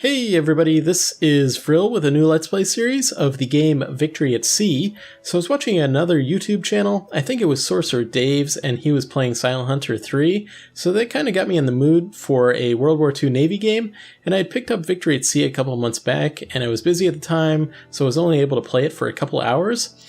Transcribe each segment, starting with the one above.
Hey everybody, this is Frill with a new Let's Play series of the game Victory at Sea. So I was watching another YouTube channel, I think it was Sorcerer Dave's, and he was playing Silent Hunter 3, so that kind of got me in the mood for a World War II Navy game, and I had picked up Victory at Sea a couple of months back, and I was busy at the time, so I was only able to play it for a couple hours.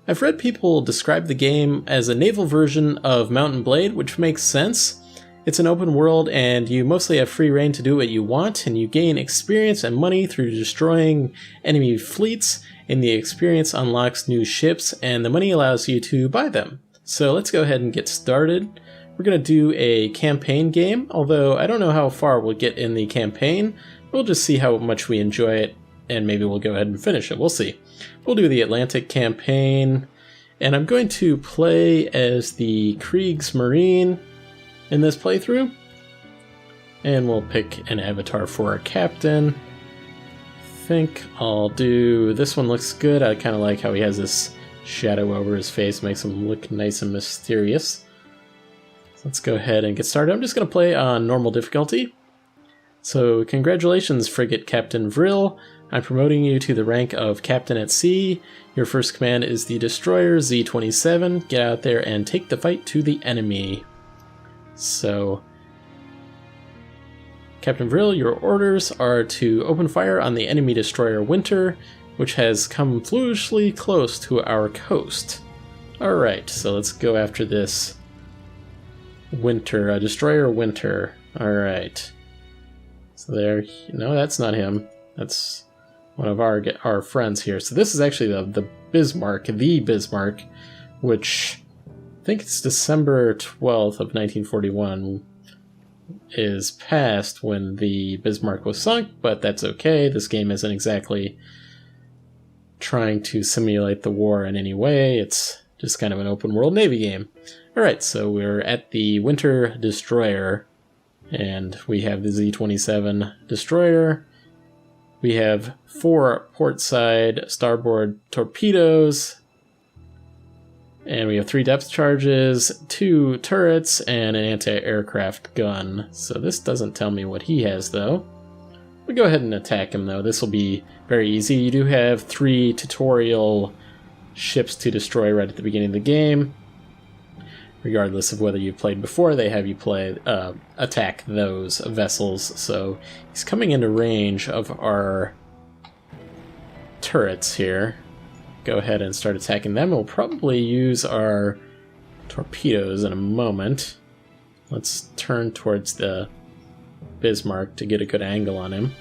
I've read people describe the game as a naval version of Mount & Blade, which makes sense. It's an open world and you mostly have free reign to do what you want, and you gain experience and money through destroying enemy fleets, and the experience unlocks new ships and the money allows you to buy them. So let's go ahead and get started. We're going to do a campaign game, although I don't know how far we'll get in the campaign. We'll just see how much we enjoy it and maybe we'll go ahead and finish it. We'll see. We'll do the Atlantic campaign, and I'm going to play as the Kriegsmarine in this playthrough, and we'll pick an avatar for our captain. I think I'll do this one. Looks good. I kind of like how he has this shadow over his face, makes him look nice and mysterious. So let's go ahead and get started. I'm just going to play on normal difficulty. So congratulations, Frigate Captain Vril. I'm promoting you to the rank of Captain at Sea. Your first command is the destroyer Z-27. Get out there and take the fight to the enemy. So, Captain Vril, your orders are to open fire on the enemy destroyer Winter, which has come foolishly close to our coast. Alright, so let's go after this Winter, destroyer Winter. Alright. So there, no, that's not him. That's one of our friends here. So this is actually the Bismarck, which I think it's December 12th of 1941 is past when the Bismarck was sunk, but that's okay. This game isn't exactly trying to simulate the war in any way. It's just kind of an open world Navy game. Alright, so we're at the Winter Destroyer, and we have the Z-27 Destroyer. We have 4 portside starboard torpedoes, and we have 3 depth charges, 2 turrets, and an anti-aircraft gun. So this doesn't tell me what he has, though. We'll go ahead and attack him, though. This will be very easy. You do have 3 tutorial ships to destroy right at the beginning of the game. Regardless of whether you've played before, they have you attack those vessels. So he's coming into range of our turrets here. Go ahead and start attacking them. We'll probably use our torpedoes in a moment. Let's turn towards the Bismarck to get a good angle on him.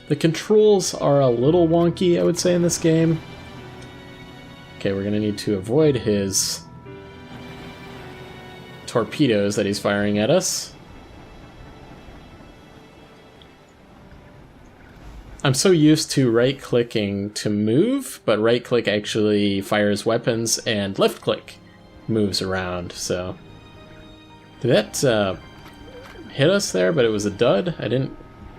The controls are a little wonky, I would say, in this game. Okay, we're going to need to avoid his torpedoes that he's firing at us. I'm so used to right-clicking to move, but right-click actually fires weapons, and left-click moves around, so... Did that hit us there, but it was a dud? I didn't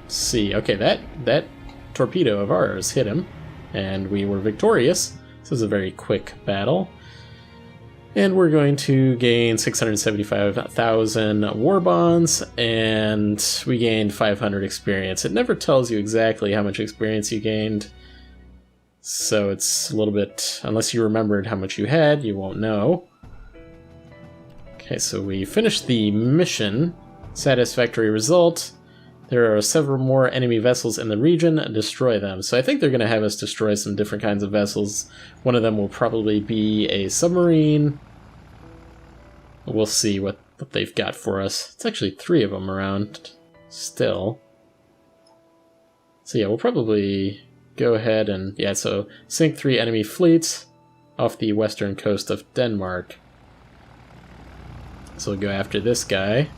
see. Okay, that torpedo of ours hit him, and we were victorious. This was a very quick battle. And we're going to gain 675,000 war bonds, and we gained 500 experience. It never tells you exactly how much experience you gained, so it's a little bit, unless you remembered how much you had, you won't know. Okay, so we finished the mission. Satisfactory result. There are several more enemy vessels in the region. Destroy them. So I think they're going to have us destroy some different kinds of vessels. One of them will probably be a submarine. We'll see what they've got for us. It's actually 3 of them around still. So yeah, we'll probably go ahead and... yeah, so sink 3 enemy fleets off the western coast of Denmark. So we'll go after this guy.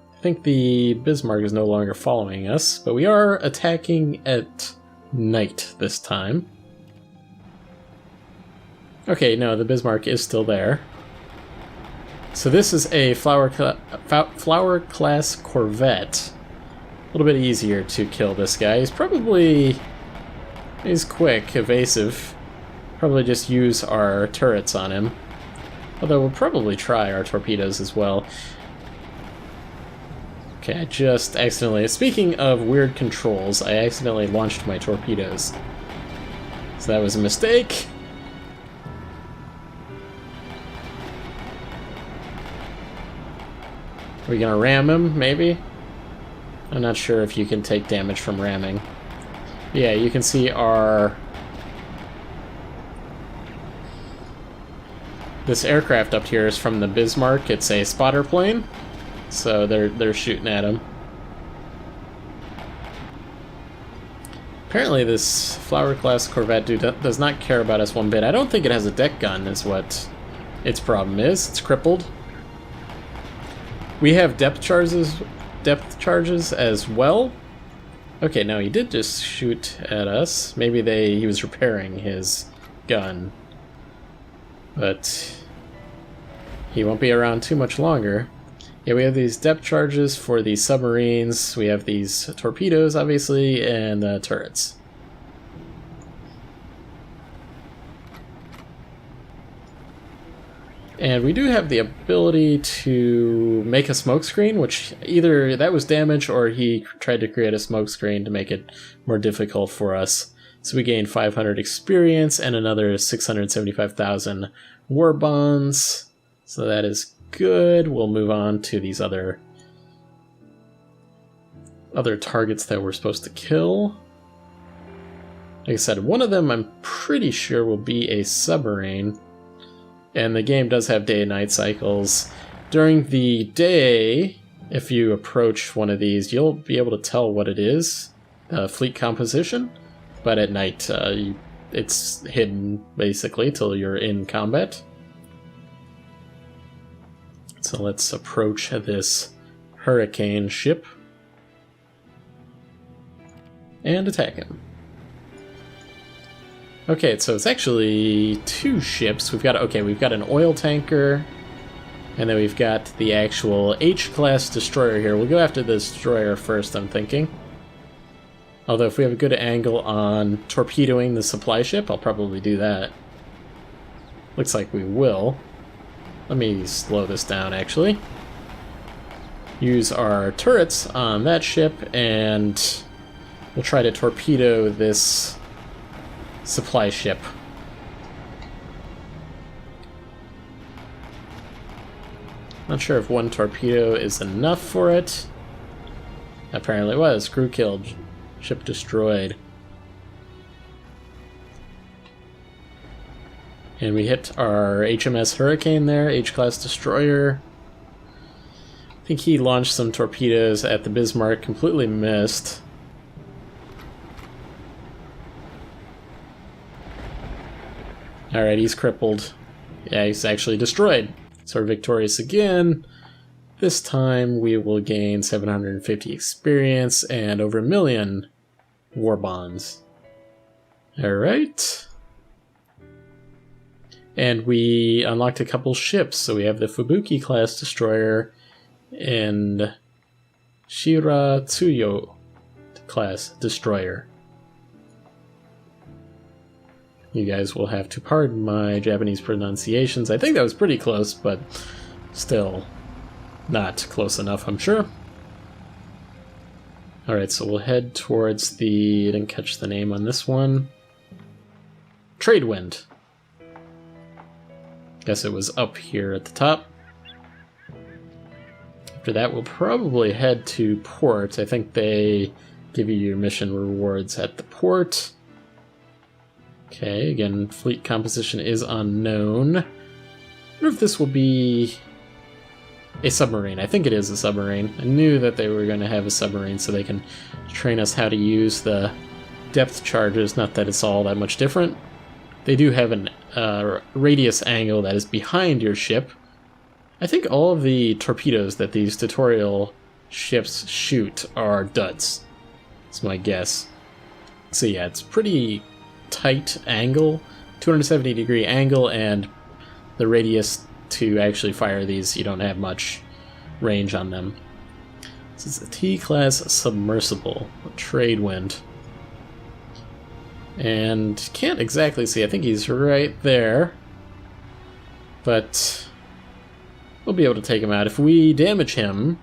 I think the Bismarck is no longer following us, but we are attacking at night this time. Okay, no, the Bismarck is still there. So this is a flower class Corvette. A little bit easier to kill this guy. He's quick, evasive. Probably just use our turrets on him. Although we'll probably try our torpedoes as well. Okay, I just accidentally... Speaking of weird controls, I accidentally launched my torpedoes. So that was a mistake. Are we gonna ram him, maybe? I'm not sure if you can take damage from ramming. Yeah, you can see our... This aircraft up here is from the Bismarck. It's a spotter plane, so they're shooting at him. Apparently this Flower-class Corvette dude does not care about us one bit. I don't think it has a deck gun is what its problem is. It's crippled. We have depth charges as well. Okay, no, he did just shoot at us. Maybe he was repairing his gun. But he won't be around too much longer. Yeah, we have these depth charges for the submarines. We have these torpedoes, obviously, and the turrets. And we do have the ability to make a smokescreen, which either that was damage or he tried to create a smokescreen to make it more difficult for us. So we gained 500 experience and another 675,000 war bonds. So that is good. We'll move on to these other targets that we're supposed to kill. Like I said, one of them I'm pretty sure will be a submarine. And the game does have day and night cycles. During the day, if you approach one of these, you'll be able to tell what it is, fleet composition. But at night, it's hidden, basically, till you're in combat. So let's approach this Hurricane ship and attack him. Okay, so it's actually two ships. We've got an oil tanker, and then we've got the actual H-class destroyer here. We'll go after the destroyer first, I'm thinking. Although if we have a good angle on torpedoing the supply ship, I'll probably do that. Looks like we will. Let me slow this down, actually. Use our turrets on that ship, and we'll try to torpedo this supply ship. Not sure if one torpedo is enough for it. Apparently it was. Crew killed. Ship destroyed. And we hit our HMS Hurricane there, H-class destroyer. I think he launched some torpedoes at the Bismarck, completely missed. Alright, he's crippled. Yeah, he's actually destroyed. So we're victorious again. This time we will gain 750 experience and over 1 million war bonds. Alright. And we unlocked a couple ships. So we have the Fubuki class destroyer and Shiratsuyo class destroyer. You guys will have to pardon my Japanese pronunciations. I think that was pretty close, but still not close enough, I'm sure. Alright, so we'll head towards the... I didn't catch the name on this one. Tradewind. Guess it was up here at the top. After that, we'll probably head to port. I think they give you your mission rewards at the port. Okay, again, fleet composition is unknown. I wonder if this will be a submarine. I think it is a submarine. I knew that they were going to have a submarine so they can train us how to use the depth charges. Not that it's all that much different. They do have a radius angle that is behind your ship. I think all of the torpedoes that these tutorial ships shoot are duds. That's my guess. So yeah, it's pretty tight angle, 270 degree angle, and the radius to actually fire these, you don't have much range on them. This is a T-class submersible, a Tradewind. And can't exactly see, I think he's right there. But we'll be able to take him out. If we damage him,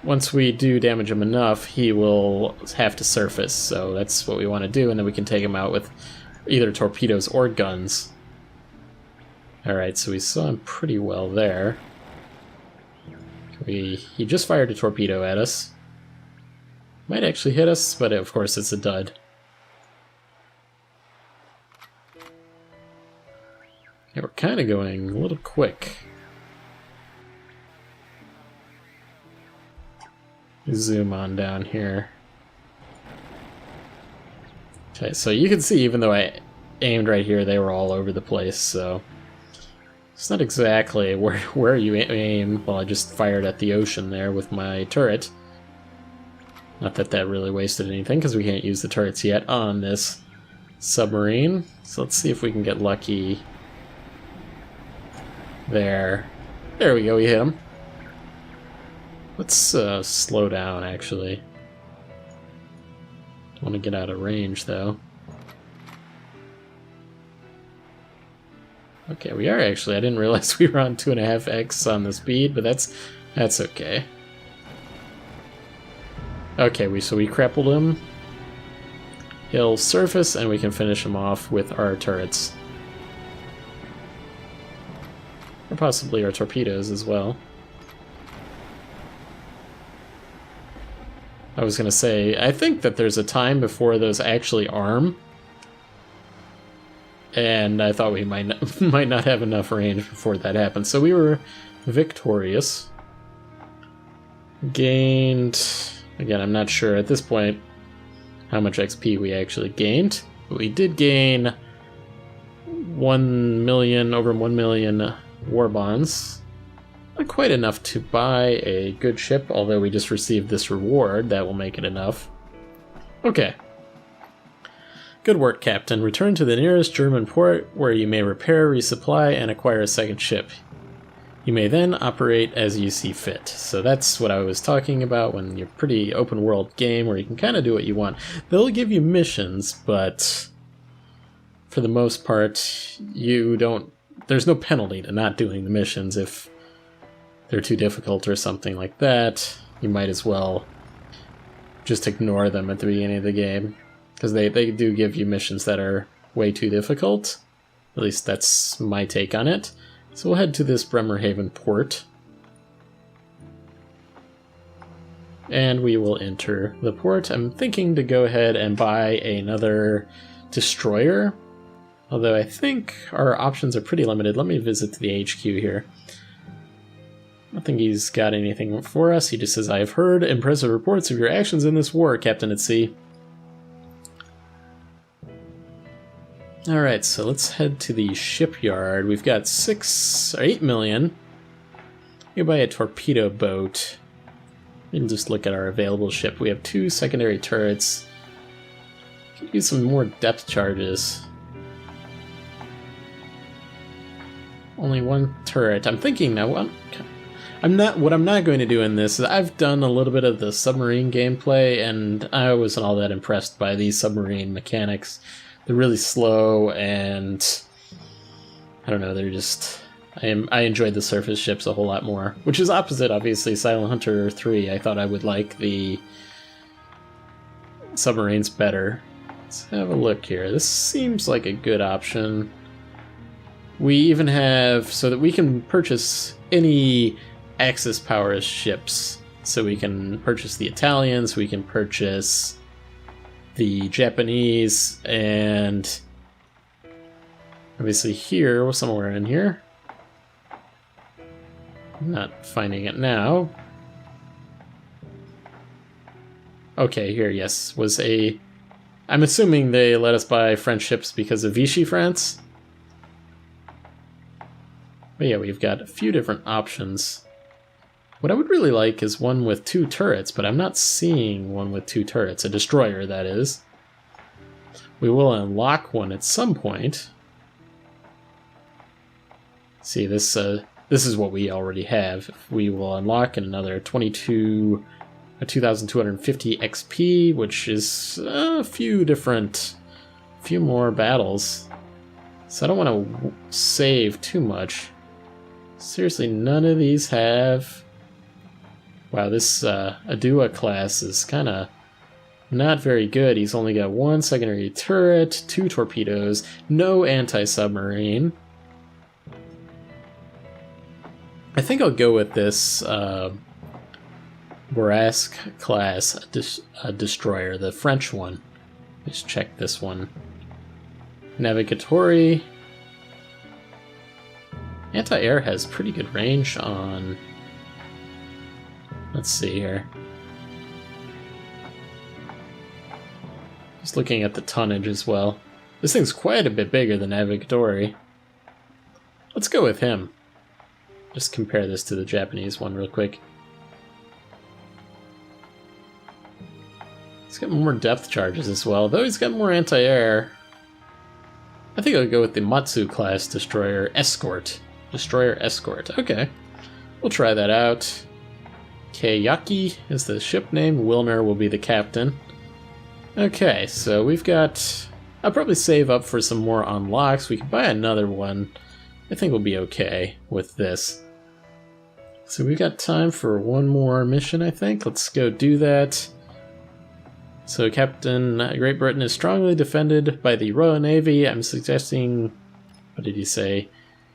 once we do damage him enough, he will have to surface. So that's what we want to do, and then we can take him out with either torpedoes or guns. Alright, so we saw him pretty well there. He just fired a torpedo at us. Might actually hit us, but of course it's a dud. Yeah, we're kind of going a little quick. Zoom on down here. Okay, so you can see even though I aimed right here, they were all over the place, so it's not exactly where you aim. Well, I just fired at the ocean there with my turret. Not that that really wasted anything, because we can't use the turrets yet on this submarine. So let's see if we can get lucky there. There we go, we hit him. Let's slow down, actually. I want to get out of range, though. Okay, we are actually. I didn't realize we were on 2.5x on the speed, but that's okay. Okay, so we crippled him. He'll surface, and we can finish him off with our turrets. Or possibly our torpedoes as well. I was gonna say, I think that there's a time before those actually arm. And I thought we might not have enough range before that happened. So we were victorious. Gained... Again, I'm not sure at this point how much XP we actually gained. But we did gain 1 million, over 1 million war bonds. Not quite enough to buy a good ship, although we just received this reward. That will make it enough. Okay. Good work, Captain. Return to the nearest German port where you may repair, resupply, and acquire a second ship. You may then operate as you see fit. So that's what I was talking about when you're pretty open world game where you can kind of do what you want. They'll give you missions, but for the most part, there's no penalty to not doing the missions. If they're too difficult or something like that, you might as well just ignore them at the beginning of the game. Because they do give you missions that are way too difficult. At least that's my take on it. So we'll head to this Bremerhaven port. And we will enter the port. I'm thinking to go ahead and buy another destroyer. Although I think our options are pretty limited. Let me visit the HQ here. I don't think he's got anything for us. He just says, I have heard impressive reports of your actions in this war, Captain at Sea. Alright, so let's head to the shipyard. We've got 6 or 8 million. You buy a torpedo boat. We can just look at our available ship. We have 2 secondary turrets. Could use some more depth charges. Only 1 turret. I'm thinking now. What I'm not going to do in this is I've done a little bit of the submarine gameplay, and I wasn't all that impressed by these submarine mechanics. They're really slow, and I don't know, they're just... I enjoyed the surface ships a whole lot more, which is opposite, obviously, Silent Hunter 3. I thought I would like the submarines better. Let's have a look here. This seems like a good option. We even have, so that we can purchase any Axis power ships. So we can purchase the Italians, we can purchase the Japanese, and obviously here, somewhere in here. I'm not finding it now. Okay, here, yes, was a... I'm assuming they let us buy French ships because of Vichy France. But yeah, we've got a few different options. What I would really like is one with 2 turrets, but I'm not seeing one with 2 turrets. A destroyer, that is. We will unlock one at some point. See, this is what we already have. We will unlock another 2,250 XP, which is a few more battles. So I don't want to save too much. Seriously, none of these have... Wow, this Adua class is kind of not very good. He's only got 1 secondary turret, 2 torpedoes, no anti-submarine. I think I'll go with this Borasque class destroyer, the French one. Let's check this one. Navigatory. Anti-air has pretty good range on... Let's see here. Just looking at the tonnage as well. This thing's quite a bit bigger than Navigatory. Let's go with him. Just compare this to the Japanese one real quick. He's got more depth charges as well, though he's got more anti-air. I think I'll go with the Matsu class destroyer escort. Destroyer escort. Okay. We'll try that out. Keiyaki is the ship name. Wilner will be the captain. Okay, so we've got... I'll probably save up for some more unlocks. We can buy another one. I think we'll be okay with this. So we've got time for one more mission, I think. Let's go do that. So Captain Great Britain is strongly defended by the Royal Navy. I'm suggesting... What did he say?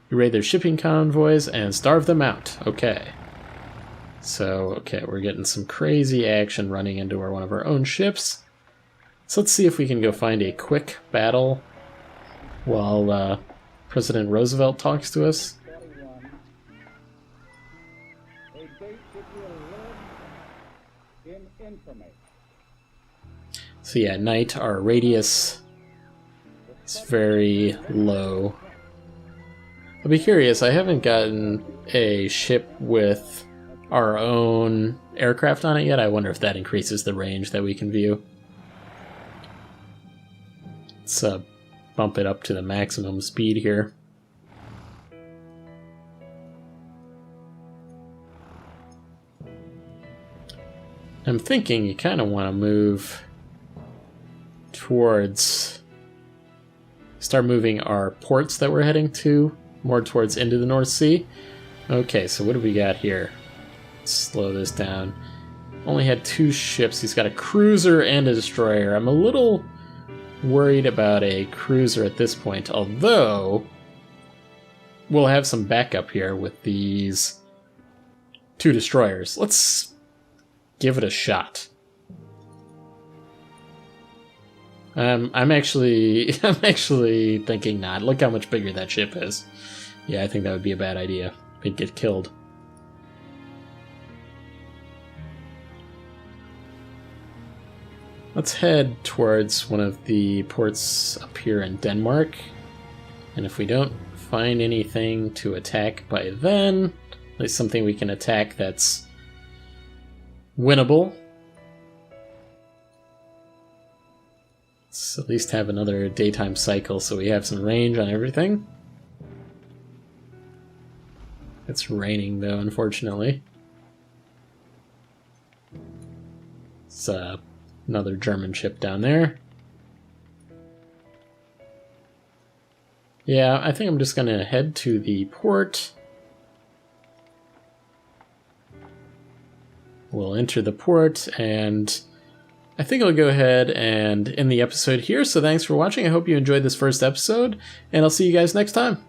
You raid their shipping convoys and starve them out. Okay. So, okay, we're getting some crazy action running into one of our own ships. So let's see if we can go find a quick battle while President Roosevelt talks to us. So yeah, night, our radius is very low. I'll be curious, I haven't gotten a ship with our own aircraft on it yet. I wonder if that increases the range that we can view. Let's bump it up to the maximum speed here. I'm thinking you kind of want to move towards... Start moving our ports that we're heading to more towards into the North Sea. Okay, so what do we got here? Let's slow this down. Only had 2 ships. He's got a cruiser and a destroyer. I'm a little worried about a cruiser at this point, although we'll have some backup here with these 2 destroyers. Let's give it a shot. I'm actually thinking not. Look how much bigger that ship is. Yeah, I think that would be a bad idea. It'd get killed. Let's head towards one of the ports up here in Denmark. And if we don't find anything to attack by then, at least something we can attack that's winnable. Let's at least have another daytime cycle so we have some range on everything. It's raining though, unfortunately. It's another German ship down there. Yeah, I think I'm just gonna head to the port. We'll enter the port, and I think I'll go ahead and end the episode here. So thanks for watching. I hope you enjoyed this first episode, and I'll see you guys next time.